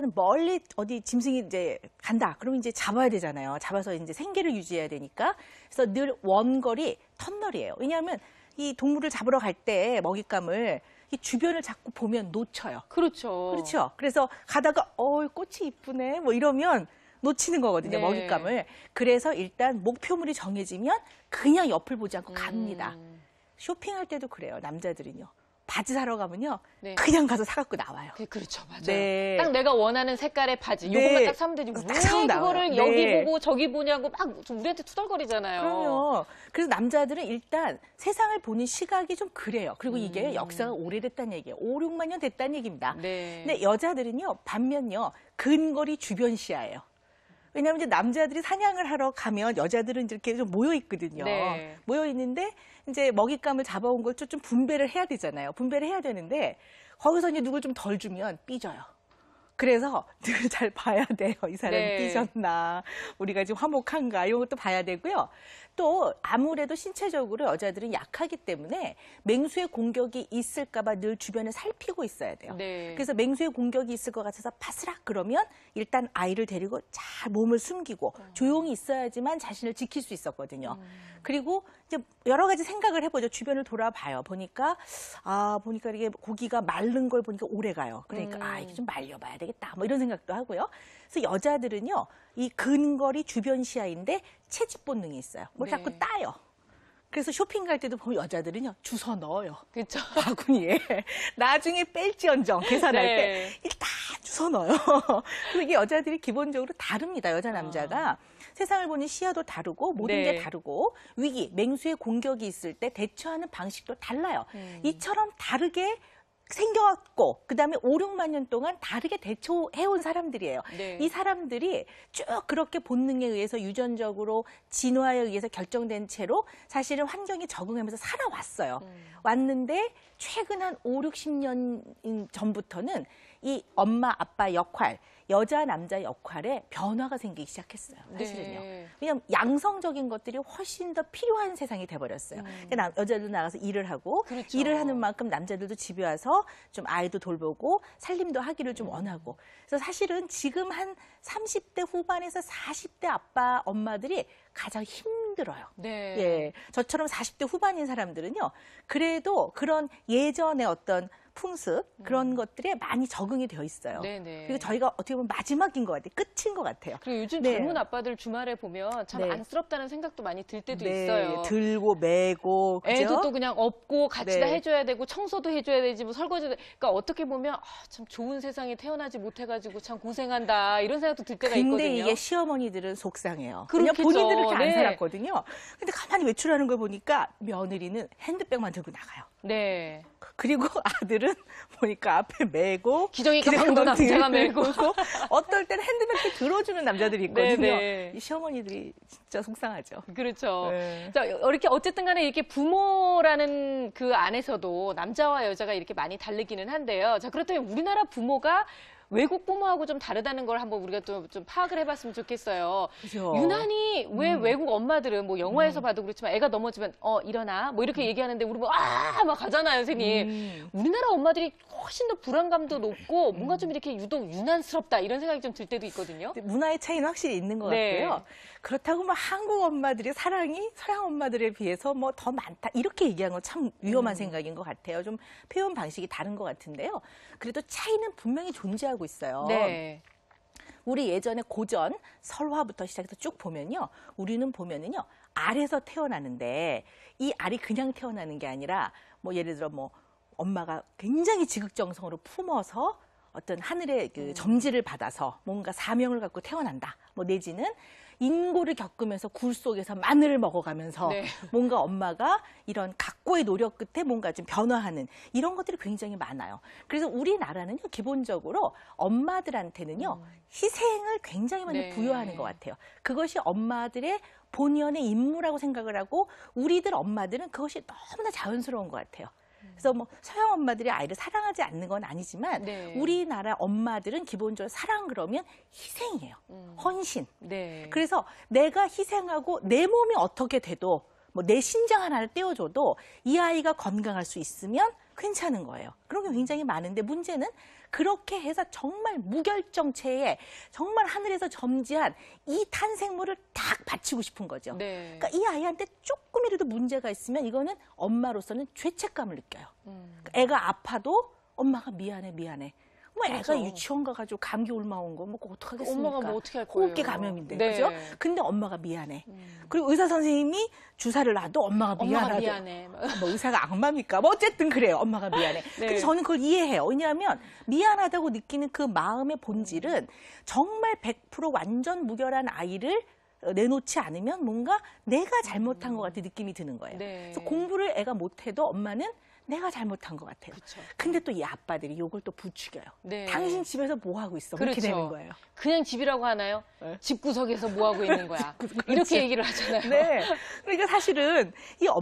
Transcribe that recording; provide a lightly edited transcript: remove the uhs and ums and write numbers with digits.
남자는 멀리 어디 짐승이 이제 간다. 그러면 이제 잡아야 되잖아요. 잡아서 이제 생계를 유지해야 되니까. 그래서 늘 원거리 터널이에요. 왜냐하면 이 동물을 잡으러 갈 때 먹잇감을 이 주변을 자꾸 보면 놓쳐요. 그렇죠. 그렇죠. 그래서 가다가 꽃이 이쁘네 뭐 이러면 놓치는 거거든요. 네. 먹잇감을. 그래서 일단 목표물이 정해지면 그냥 옆을 보지 않고 갑니다. 쇼핑할 때도 그래요. 남자들은요. 바지 사러 가면요. 네. 그냥 가서 사갖고 나와요. 그렇죠. 맞아요. 네. 딱 내가 원하는 색깔의 바지. 네. 요것만 딱 사면 되지. 딱 왜 사면 그거를 나와요. 여기 네. 보고 저기 보냐고 막 우리한테 투덜거리잖아요. 그럼요. 그래서 남자들은 일단 세상을 보는 시각이 좀 그래요. 그리고 이게 역사가 오래됐다는 얘기예요. 5, 6만 년 됐다는 얘기입니다. 네. 근데 여자들은요. 반면요. 근거리 주변 시야예요. 왜냐하면 이제 남자들이 사냥을 하러 가면 여자들은 이렇게 좀 모여 있거든요. 네. 모여 있는데 이제 먹잇감을 잡아온 걸 좀 분배를 해야 되잖아요. 분배를 해야 되는데 거기서 이제 누굴 좀 덜 주면 삐져요. 그래서 늘 잘 봐야 돼요. 이 사람이 네. 삐졌나, 우리가 지금 화목한가 이런 것도 봐야 되고요. 또 아무래도 신체적으로 여자들은 약하기 때문에 맹수의 공격이 있을까 봐 늘 주변을 살피고 있어야 돼요. 네. 그래서 맹수의 공격이 있을 것 같아서 파스락 그러면 일단 아이를 데리고 잘 몸을 숨기고 조용히 있어야지만 자신을 지킬 수 있었거든요. 그리고 이제 여러 가지 생각을 해보죠. 주변을 돌아봐요. 보니까 이게 고기가 마른 걸 보니까 오래 가요. 그러니까 이게 좀 말려봐야 되겠다. 뭐 이런 생각도 하고요. 그래서 여자들은요, 이 근거리 주변 시야인데 채집 본능이 있어요. 뭘 네. 자꾸 따요. 그래서 쇼핑 갈 때도 보면 여자들은요, 주워 넣어요. 그렇죠. 바구니에. 나중에 뺄지언정 계산할 네. 때 일단 주워 넣어요. 그리고 이게 여자들이 기본적으로 다릅니다. 여자 남자가. 세상을 보는 시야도 다르고 모든 네. 게 다르고 위기, 맹수의 공격이 있을 때 대처하는 방식도 달라요. 이처럼 다르게 생겨왔고 그다음에 5, 6만 년 동안 다르게 대처해온 사람들이에요. 네. 이 사람들이 쭉 그렇게 본능에 의해서 유전적으로 진화에 의해서 결정된 채로 사실은 환경에 적응하면서 살아왔어요. 왔는데 최근 한 5, 60년 전부터는 이 엄마, 아빠 역할, 여자, 남자 역할에 변화가 생기기 시작했어요. 사실은요. 네. 왜냐하면 양성적인 것들이 훨씬 더 필요한 세상이 돼버렸어요. 그러니까 여자들도 나가서 일을 하고 그렇죠. 일을 하는 만큼 남자들도 집에 와서 좀 아이도 돌보고 살림도 하기를 좀 원하고. 그래서 사실은 지금 한 30대 후반에서 40대 아빠, 엄마들이 가장 힘들어요. 네. 예, 저처럼 40대 후반인 사람들은요. 그래도 그런 예전의 어떤 풍습 그런 것들에 많이 적응이 되어 있어요. 네네. 그리고 저희가 어떻게 보면 마지막인 것 같아요. 끝인 것 같아요. 그리고 요즘 네. 젊은 아빠들 주말에 보면 참 네. 안쓰럽다는 생각도 많이 들 때도 네, 있어요. 들고 매고 그죠? 애도 또 그냥 업고 같이 다 네. 해줘야 되고 청소도 해줘야 되지 뭐 설거지도 그러니까 어떻게 보면 참 좋은 세상에 태어나지 못해가지고 참 고생한다 이런 생각도 들 때가 근데 있거든요. 이게 시어머니들은 속상해요. 그렇겠죠. 그냥 본인들은 그렇게 안 네. 살았거든요. 근데 가만히 외출하는 걸 보니까 며느리는 핸드백만 들고 나가요. 네. 그리고 아들은 보니까 앞에 메고 기저귀 가방도 기저귀 남자가 등에 메고. 어떨 때는 핸드백도 들어주는 남자들이 있거든요. 네네. 이 시어머니들이 진짜 속상하죠. 그렇죠. 네. 자, 이렇게 어쨌든 간에 이렇게 부모라는 그 안에서도 남자와 여자가 이렇게 많이 다르기는 한데요. 자, 그렇다면 우리나라 부모가 외국 부모하고 좀 다르다는 걸 한번 우리가 좀 파악을 해봤으면 좋겠어요. 그죠. 유난히 왜 외국 엄마들은 뭐 영화에서 봐도 그렇지만 애가 넘어지면 일어나 뭐 이렇게 얘기하는데 우리 뭐 막 가잖아요, 선생님. 우리나라 엄마들이 훨씬 더 불안감도 높고 뭔가 좀 이렇게 유독 유난스럽다 이런 생각이 좀 들 때도 있거든요. 문화의 차이는 확실히 있는 것 네. 같고요. 그렇다고 뭐 한국 엄마들의 사랑이 서양 엄마들에 비해서 뭐 더 많다 이렇게 얘기하는 건 참 위험한 생각인 것 같아요. 좀 표현 방식이 다른 것 같은데요. 그래도 차이는 분명히 존재하고 있어요. 네. 우리 예전에 고전 설화부터 시작해서 쭉 보면요. 우리는 보면은요. 알에서 태어나는데 이 알이 그냥 태어나는 게 아니라 뭐 예를 들어 뭐 엄마가 굉장히 지극정성으로 품어서 어떤 하늘의 그 점지를 받아서 뭔가 사명을 갖고 태어난다. 뭐 내지는 인고를 겪으면서 굴 속에서 마늘을 먹어가면서 네. 뭔가 엄마가 이런 각고의 노력 끝에 뭔가 좀 변화하는 이런 것들이 굉장히 많아요. 그래서 우리나라는요, 기본적으로 엄마들한테는요, 희생을 굉장히 많이 네. 부여하는 것 같아요. 그것이 엄마들의 본연의 임무라고 생각을 하고 우리들 엄마들은 그것이 너무나 자연스러운 것 같아요. 그래서 뭐 서양 엄마들이 아이를 사랑하지 않는 건 아니지만 네. 우리나라 엄마들은 기본적으로 사랑 그러면 희생이에요. 헌신. 네. 그래서 내가 희생하고 내 몸이 어떻게 돼도 뭐 내 신장 하나를 떼어줘도 이 아이가 건강할 수 있으면 괜찮은 거예요. 그런 게 굉장히 많은데 문제는 그렇게 해서 정말 무결정체에 정말 하늘에서 점지한 이 탄생물을 딱 바치고 싶은 거죠. 네. 그러니까 이 아이한테 조금이라도 문제가 있으면 이거는 엄마로서는 죄책감을 느껴요. 그러니까 애가 아파도 엄마가 미안해. 뭐 그렇죠. 애가 유치원 가가지고 감기 올라온 거 뭐 어떡하겠습니까? 엄마가 뭐 어떻게 할 거예요? 호흡기 감염인데, 네. 그죠? 근데 엄마가 미안해. 그리고 의사 선생님이 주사를 놔도 엄마가 미안하대. 엄마가 미안해. 뭐 의사가 악마입니까? 뭐 어쨌든 그래요. 엄마가 미안해. 근데 저는 그걸 이해해요. 왜냐하면 미안하다고 느끼는 그 마음의 본질은 정말 100% 완전 무결한 아이를 내놓지 않으면 뭔가 내가 잘못한 것 같은 느낌이 드는 거예요. 네. 그래서 공부를 애가 못해도 엄마는 내가 잘못한 것 같아요. 그쵸. 근데 또 이 아빠들이 이걸 또 부추겨요. 네. 당신 집에서 뭐 하고 있어? 그렇게 그렇죠. 되는 거예요. 그냥 집이라고 하나요? 네. 집구석에서 뭐 하고 있는 거야? 집구석, 이렇게 그렇죠. 얘기를 하잖아요. 네. 그러니까 사실은 이